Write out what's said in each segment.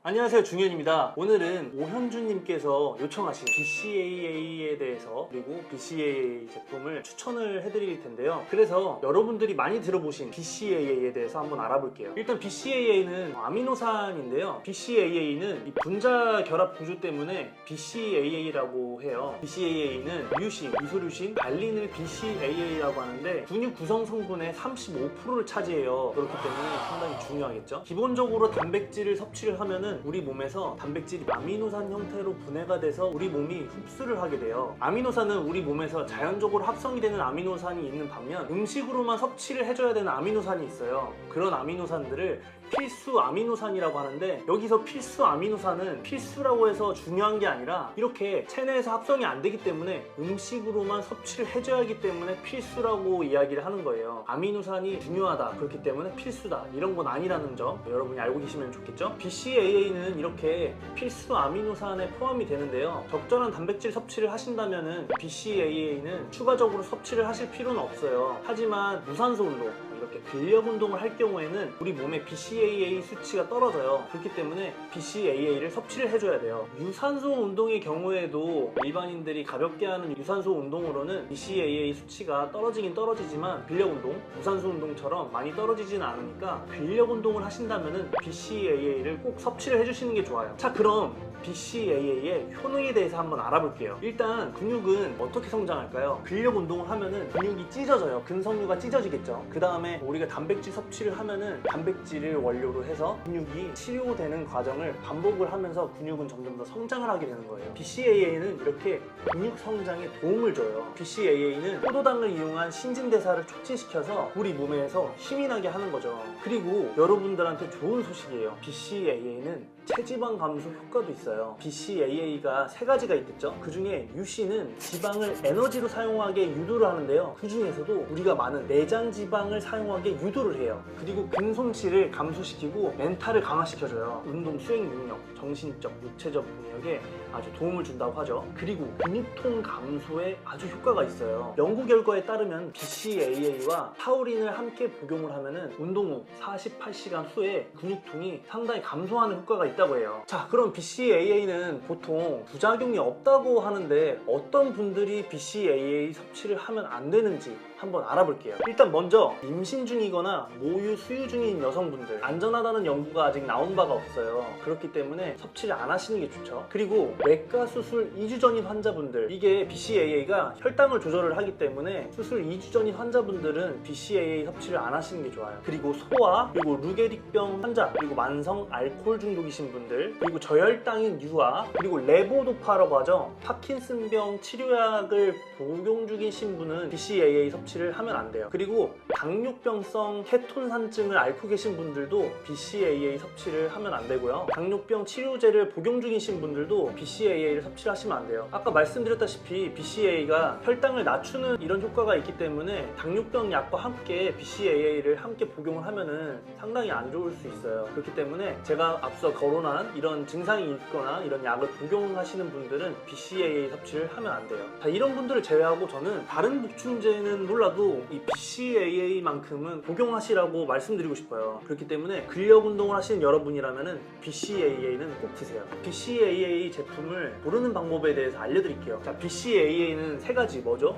안녕하세요, 중현입니다. 오늘은 오현주님께서 요청하신 BCAA에 대해서 그리고 BCAA 제품을 추천을 해드릴 텐데요. 그래서 여러분들이 많이 들어보신 BCAA에 대해서 한번 알아볼게요. 일단 BCAA는 아미노산인데요. BCAA는 이 분자 결합 구조 때문에 BCAA라고 해요. BCAA는 류신, 이소류신, 알린을 BCAA라고 하는데 근육 구성 성분의 35%를 차지해요. 그렇기 때문에 상당히 중요하겠죠. 기본적으로 단백질을 섭취를 하면은 우리 몸에서 단백질이 아미노산 형태로 분해가 돼서 우리 몸이 흡수를 하게 돼요. 아미노산은 우리 몸에서 자연적으로 합성이 되는 아미노산이 있는 반면 음식으로만 섭취를 해줘야 되는 아미노산이 있어요. 그런 아미노산들을 필수 아미노산이라고 하는데, 여기서 필수 아미노산은 필수라고 해서 중요한 게 아니라 이렇게 체내에서 합성이 안 되기 때문에 음식으로만 섭취를 해줘야 하기 때문에 필수라고 이야기를 하는 거예요. 아미노산이 중요하다, 그렇기 때문에 필수다, 이런 건 아니라는 점 여러분이 알고 계시면 좋겠죠? BCAA는 이렇게 필수 아미노산에 포함이 되는데요. 적절한 단백질 섭취를 하신다면은 BCAA는 추가적으로 섭취를 하실 필요는 없어요. 하지만 무산소 운동, 이렇게 근력 운동을 할 경우에는 우리 몸의 BCAA 수치가 떨어져요. 그렇기 때문에 BCAA를 섭취를 해줘야 돼요. 유산소 운동의 경우에도 일반인들이 가볍게 하는 유산소 운동으로는 BCAA 수치가 떨어지긴 떨어지지만 근력 운동, 무산소 운동처럼 많이 떨어지지는 않으니까 근력 운동을 하신다면 BCAA를 꼭 섭취를 해주시는 게 좋아요. 자, 그럼 BCAA의 효능에 대해서 한번 알아볼게요. 일단 근육은 어떻게 성장할까요? 근력 운동을 하면은 근육이 찢어져요. 근섬유가 찢어지겠죠. 그 다음에 우리가 단백질 섭취를 하면은 단백질을 원료로 해서 근육이 치료되는 과정을 반복을 하면서 근육은 점점 더 성장을 하게 되는 거예요. BCAA는 이렇게 근육 성장에 도움을 줘요. BCAA는 포도당을 이용한 신진대사를 촉진시켜서 우리 몸에서 힘이 나게 하는 거죠. 그리고 여러분들한테 좋은 소식이에요. BCAA는 체지방 감소 효과도 있어요. BCAA가 세 가지가 있겠죠. 그 중에 유신은 지방을 에너지로 사용하게 유도를 하는데요. 그 중에서도 우리가 많은 내장 지방을 사용하게 유도를 해요. 그리고 근손실을 감소시키고 멘탈을 강화시켜줘요. 운동 수행 능력, 정신적, 육체적 능력에 아주 도움을 준다고 하죠. 그리고 근육통 감소에 아주 효과가 있어요. 연구 결과에 따르면 BCAA와 타우린을 함께 복용을 하면은 운동 후 48시간 후에 근육통이 상당히 감소하는 효과가 있다고 해요. 자, 그럼 BCAA는 보통 부작용이 없다고 하는데 어떤 분들이 BCAA 섭취를 하면 안 되는지 한번 알아볼게요. 일단 먼저 임신 중이거나 모유 수유 중인 여성분들, 안전하다는 연구가 아직 나온 바가 없어요. 그렇기 때문에 섭취를 안 하시는 게 좋죠. 그리고 외과 수술 2주 전인 환자분들, 이게 BCAA가 혈당을 조절을 하기 때문에 수술 2주 전인 환자분들은 BCAA 섭취를 안 하시는 게 좋아요. 그리고 소아, 그리고 루게릭병 환자, 그리고 만성 알코올 중독이신 분들, 그리고 저혈당인 유아, 그리고 레보도파라고 하죠. 파킨슨병 치료약을 복용 중이신 분은 BCAA 섭취를 하면 안 돼요. 그리고 당뇨병성 케톤산증을 앓고 계신 분들도 BCAA 섭취를 하면 안 되고요. 당뇨병 치료제를 복용 중이신 분들도 BCAA를 섭취를 하시면 안 돼요. 아까 말씀드렸다시피 BCAA가 혈당을 낮추는 이런 효과가 있기 때문에 당뇨병 약과 함께 BCAA를 함께 복용을 하면은 상당히 안 좋을 수 있어요. 그렇기 때문에 제가 앞서 거론한 이런 증상이 있거나 이런 약을 복용하시는 분들은 BCAA 섭취를 하면 안 돼요. 자, 이런 분들을 제외하고 저는 다른 보충제는 몰라도 이 BCAA만큼은 복용하시라고 말씀드리고 싶어요. 그렇기 때문에 근력 운동을 하시는 여러분이라면 BCAA는 꼭 드세요. BCAA 제품을 고르는 방법에 대해서 알려드릴게요. 자, BCAA는 세 가지 뭐죠?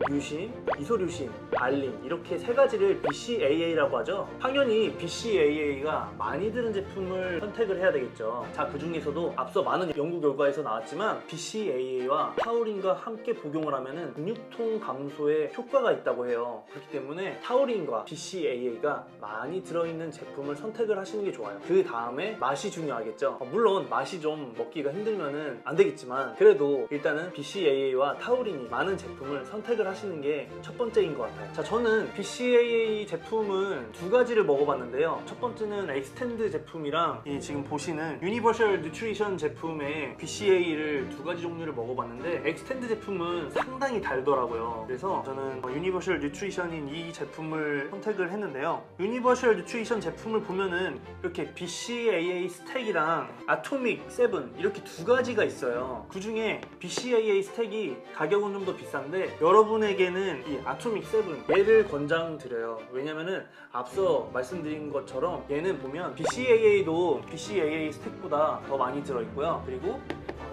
류신, 이소류신, 알린, 이렇게 세 가지를 BCAA라고 하죠. 당연히 BCAA가 많이 드는 제품을 선택을 해야 되겠죠. 자, 그 중에서도 앞서 많은 연구 결과에서 나왔지만 BCAA와 타우린과 함께 복용을 하면 근육통 감소에 효과가 있다고 해요. 그렇기 때문에 타우린과 BCAA가 많이 들어있는 제품을 선택을 하시는 게 좋아요. 그 다음에 맛이 중요하겠죠. 물론 맛이 좀 먹기가 힘들면은 안 되겠지만, 그래도 일단은 BCAA와 타우린이 많은 제품을 선택을 하시는 게 첫 번째인 것 같아요. 자, 저는 BCAA 제품은 두 가지를 먹어봤는데요. 첫 번째는 엑스텐드 제품이랑 이 지금 보시는 유니버셜 뉴트리션 제품의 BCAA를 두 가지 종류를 먹어봤는데, 엑스텐드 제품은 상당히 달더라고요. 그래서 저는 유니버셜 뉴트리션인 이 제품을 선택을 했는데요. 유니버셜 뉴트리션 제품을 보면은 이렇게 BCAA 스택이랑 아토믹 7 이렇게 두 가지가 있어요. 그 중에 BCAA 스택이 가격은 좀 더 비싼데 여러분 여러분에게는 이 아토믹 7 얘를 권장드려요. 왜냐면은 앞서 말씀드린 것처럼 얘는 보면 BCAA도 BCAA 스택보다 더 많이 들어있고요. 그리고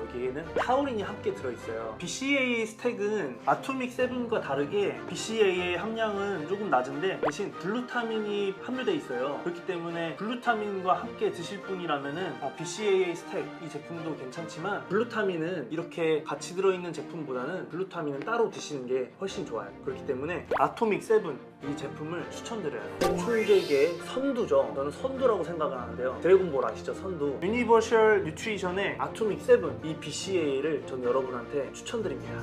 여기에는 타우린이 함께 들어있어요. BCAA 스택은 아토믹 7과 다르게 BCAA 함량은 조금 낮은데 대신 글루타민이 함유되어 있어요. 그렇기 때문에 글루타민과 함께 드실 분이라면은 BCAA 스택 이 제품도 괜찮지만 글루타민은 이렇게 같이 들어있는 제품보다는 글루타민은 따로 드시는 게 훨씬 좋아요. 그렇기 때문에 아토믹 7 이 제품을 추천드려요. 충족의 선두죠. 저는 선두라고 생각을 하는데요. 드래곤볼 아시죠? 선두. 유니버셜 뉴트리션의 아토믹 7 이 BCAA를 전 여러분한테 추천드립니다.